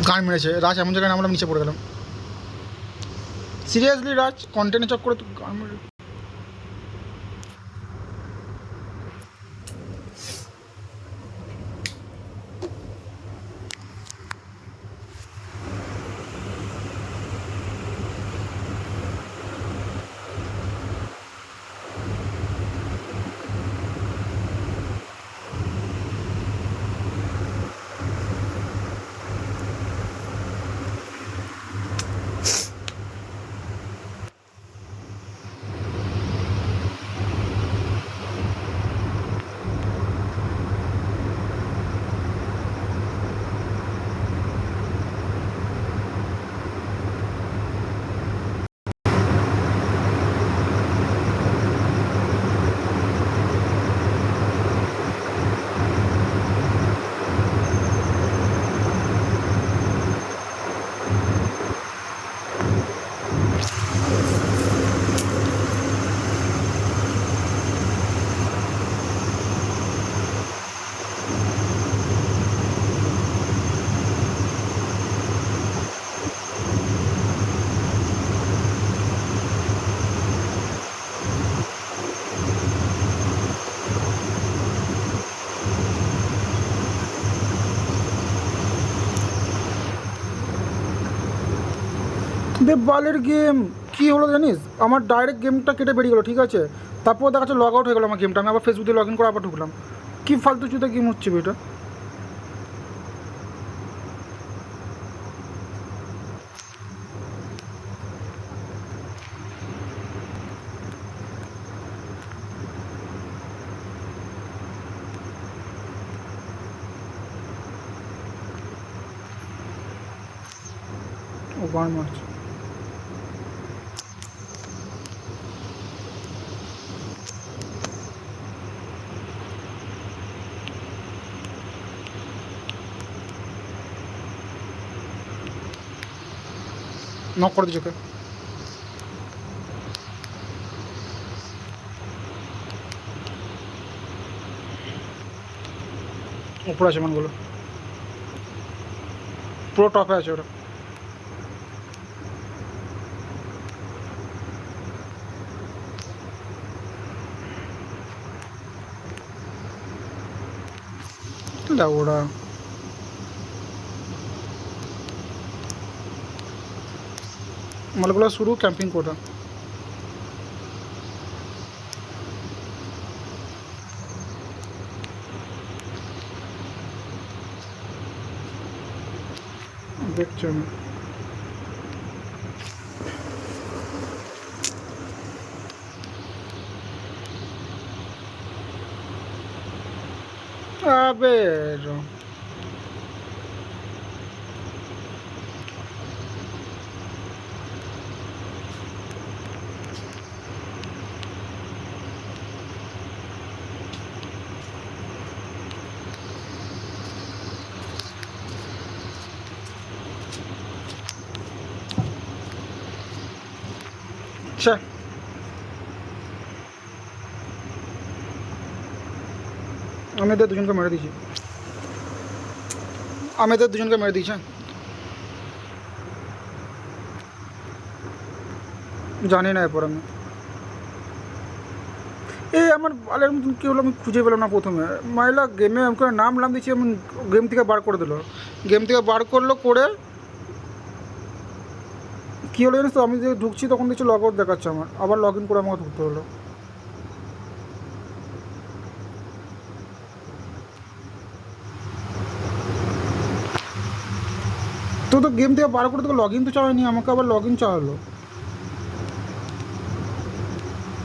গান মেরেছে রাজ, এমন জায়গায় নামলাম নিচে পড়ে গেলাম। সিরিয়াসলি রাজ, কন্টেন্টে চক করে তো গান মেরে। বে বালের গেম কী হলো জানিস, আমার ডাইরেক্ট গেমটা কেটে বেরিয়ে গেলো, ঠিক আছে, তারপর দেখা যাচ্ছে লগ আউট হয়ে গেলো আমার গেমটা, আমি আবার ফেসবুকে লগ ইন করে আবার ঢুকলাম। কী ফালতু চুতে গেম হচ্ছে এটা। ও গান মারছে। নক করে দিচ্ছে ওকে। উপরে আছে মানগুলো, পুরো টপে আছে ওরা। ওরা মালগুলো শুরু ক্যাম্পিং কোটা। দেখছি আমি। আবে আচ্ছা, আমি এদের দুজনকে মেরে দিয়েছি, আমি এদের দুজনকে মেরে দিয়েছি। জানি না এরপর আমি এই আমার বালের মতন কী হলো আমি খুঁজে পেলাম না প্রথমে। মাইলা গেমে আমাকে নাম দিচ্ছি, আমি গেম থেকে বার করে দিল, গেম থেকে বার করলো করে কী হলো জানিস তো, আমি যে ঢুকছি তখন দেখছি লগ আউট দেখাচ্ছে আমার, আবার লগ ইন করে আমাকে ঢুকতে হলো। তো গেম থেকে বার করে তোকে লগ ইন তো চাওয়ানি, আমাকে আবার লগ ইন চাওয়ালো।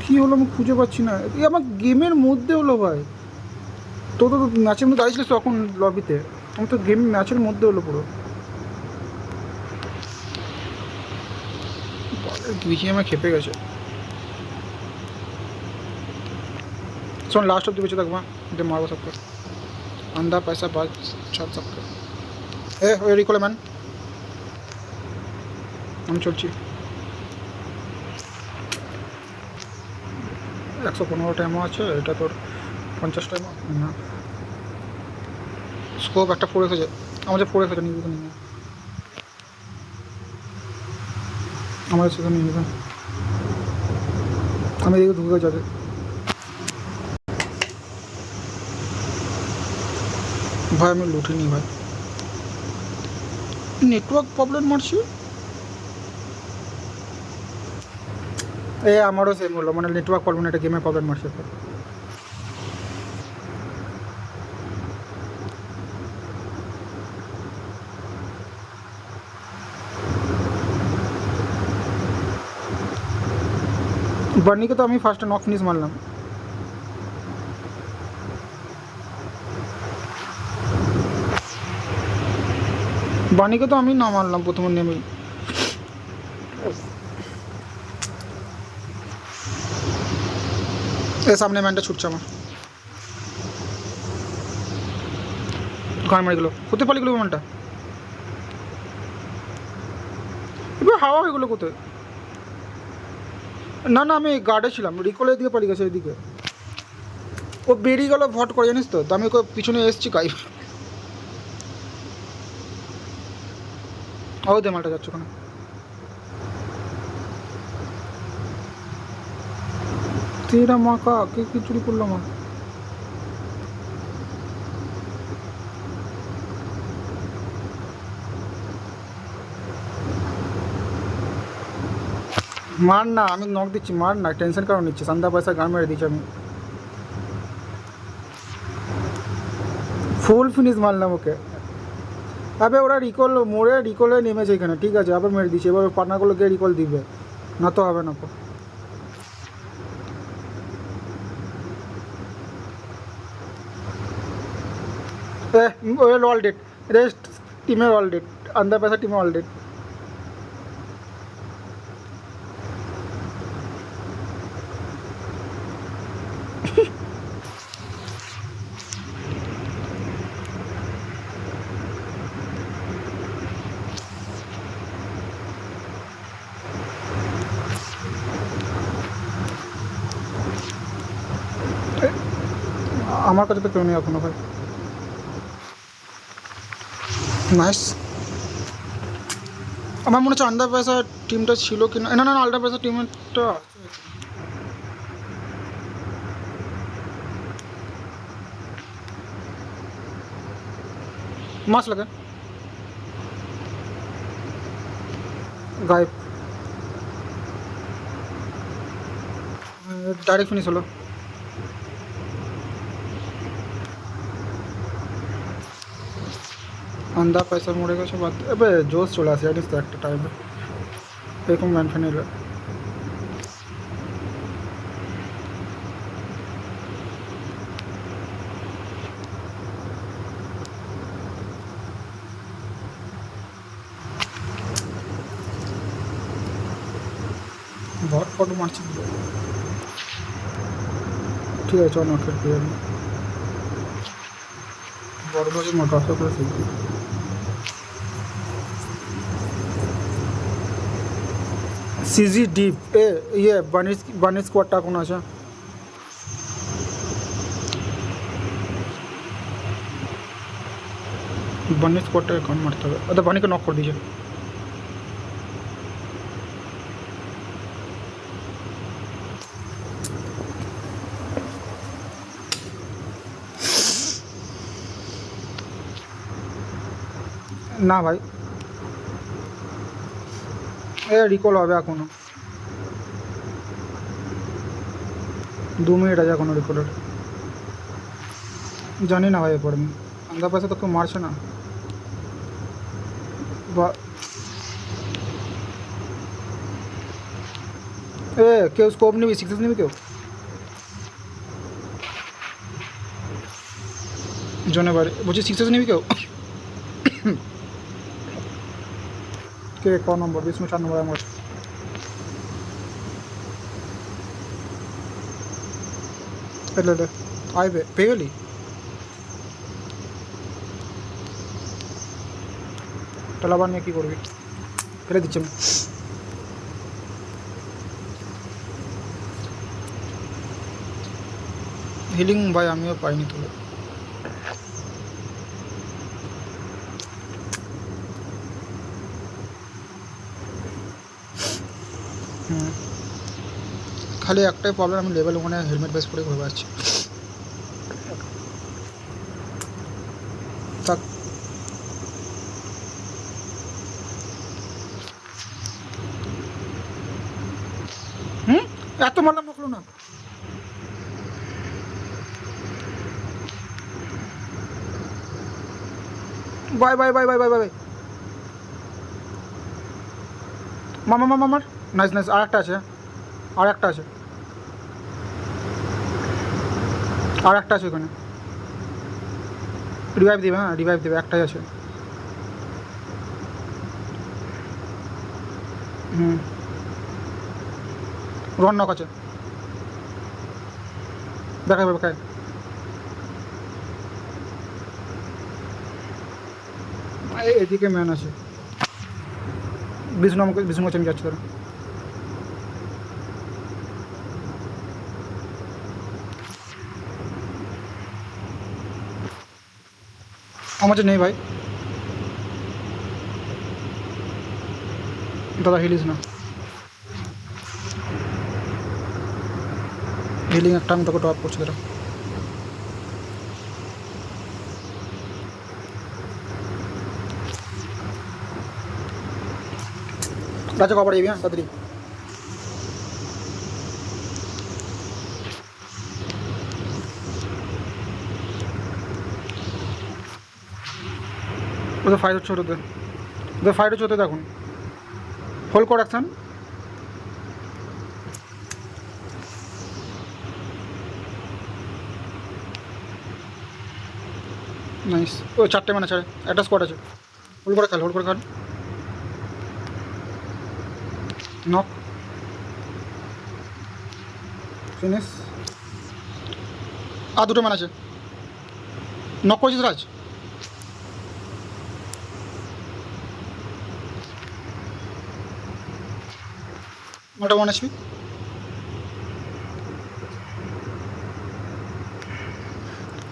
কী হলো আমি খুঁজে পাচ্ছি না, এই আমার গেমের মধ্যে হলো ভাই। তো ম্যাচের মধ্যে দাঁড়িয়েছিলিস তখন লবিতে, আমি তো গেম ম্যাচের মধ্যে হলো পুরো। বিজিএমআই খেপে গেছে। শোন লাস্ট অব্দি বেঁচে থাকবা, দিয়ে মারবো সবকে, আন্দা পয়সা বাজ ছাড় সবকে। ওই রিকলে ম্যান, আমি চলছি। 115 টাইমও আছে, এটা তোর 50 টাইমও না। স্কোপ একটা ফোর এসেছে, আমার যে ফোর এসেছে নিয়ে নিয়ে আমাদের সেখানে নিয়ে নেবেন, আমি এদিকে ঢুকে যাবে। ভাই আমি লুটিনি ভাই, নেটওয়ার্ক প্রবলেম মারছি। আমারও সেম হলো, মানে নেটওয়ার্ক প্রবলেম, একটা গেমের প্রবলেম মারছে। বার্নিকে তো আমি ফার্স্টে নক ফিনিশ মারলাম। বার্নিকে তো আমি না মারলাম প্রথমে নেমেই। সামনে ম্যানটা ছুটছে আমার, গান মারি গেলো, কোথায় পালিয়ে গেলো ম্যানটা? এবার হাওয়া হয়ে গেলো কোথায়? না না, আমি গার্ডে ছিলাম, রিকলের দিকে পালিয়ে গেছে এদিকে। ও বেরিয়ে গেল ভট করে, জানিস তো, আমি ওকে পিছনে এসেছি কাই। ও দে মালটা যাচ্ছে ওখানে। তেরা মাকা কে কি চুরি করলো মা? মার না, আমি নক দিচ্ছি, মার না, টেনশন কারণ নিচ্ছি, সান্দা পয়সা গান মেরে দিচ্ছি আমি। ফুল ফিনিশ মারলাম ওকে। আবে ওরা রিকল মোড়ে রিকলে নেমেছে এখানে, ঠিক আছে, আবার মেরে দিচ্ছে, এবার পার্টনারগুলো গিয়ে রিকল দিবে, না তো হবে না। ওয়েল অল ডেট, রেস্ট টিমের অল ডেট, আন্দার পয়সা টিমে অল ডেট। আমার কাছে তো কেউ নেই এখনো ভাই। নাইস। আমার মনে হচ্ছে আন্দার পয়সা টিমটা ছিল কি না, না না, আন্দার পয়সা টিমটা মাস লাগে গায়েব, ডাইরেক্ট ফিনিশ হলো। আন্দা পয়সা মরে গেছে বাদ, এবার জোশ চলে আসে জানিস তো একটা টাইমে, এরকম ম্যান ফ্যান এলো। ভট ফটো মারছি, ঠিক আছে চল নট পেয়ে যাবি, বড় বড় মোটা করে শিখবি। সিজি ডিপ ইয়ে বানিস বানিস স্কোয়াডটা কোন আছে? বানিস স্কোয়াডটা এখন মারতে হবে, ওদের বানিকে নক করে দিয়েছে। না ভাই, রিকল হবে এখনো, 2 মিনিট আছে এখনো রিকলের। জানি না ভাই, এরপর আমি আন্দার পয়সা তো কেউ মারছে না বা কেউ স্কোপ নিবি, সিক্সেস নিবি কেউ? জনে বাড়ি বলছি, সিক্সেস নিবি কেউ? কে ক নম্বর? 20 4 নম্বর আমার। এলে আইবে, পেয়ে গেলি? তাহলে আবার নিয়ে কী করবি? ফেলে দিচ্ছি আমি। হিলিং ভাই আমিও পাইনি তোলে। হুম, খালি একটাই প্রবলেম, আমি লেভেল ওখানে হেলমেট বেস পরে ঘুরে বেড়াচ্ছি। থাক। হুম, এত মারলাম নকলো না। Bye bye bye bye bye bye. মামা মামা মার। নাইস নাইস, আর একটা আছে, আর একটা আছে, আর একটা আছে ওখানে। রিভাইভ দিবে, হ্যাঁ রিভাইভ দেবে, একটাই আছে। হুম, রন নক আছে, দেখাবে দেখায়। এদিকে ম্যান আছে। বিষ্ণু আমাকে, বিষ্ণু কাছে আমি যাচ্ছি ধরো। আমার কাছে নেই ভাই, দাদা হিলিস না। হিলিং একটা আমি তোকে টপ করছি দাদা। রাজা কবার যাবি, হ্যাঁ তাড়াতাড়ি। ওদের ফাইট হচ্ছে, ওদের ফাইট হচ্ছে, ওদের দেখুন। হোল্ড কর অ্যাকশন। নাইস। ও চারটে মানে ছাড়ে, একটা স্কোয়াড আছে। হোল্ড করে খেল, হোল্ড করে খেল। নক। ফিনিশ। আর দুটো ম্যান আছে। নক করেছিস রাজ? ওটা ওয়ান এসপি।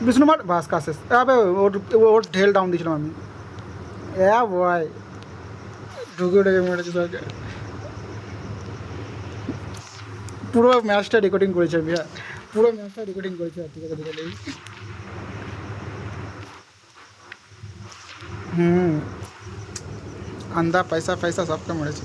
বিষ্ণু মার বাস কাছে। আবে ওর, ওর ঢেল ডাউন দিয়েছিলাম আমি। ভাই ঢুকে উঠে মেরেছি তোকে। পুরো ম্যাচটা রেকর্ডিং করেছি আমি, হ্যাঁ পুরো ম্যাচটা রেকর্ডিং করেছি। আর ঠিক আছে ঠিক আছে। হুম, আন্দা পয়সা পয়সা সবকে মেরেছি।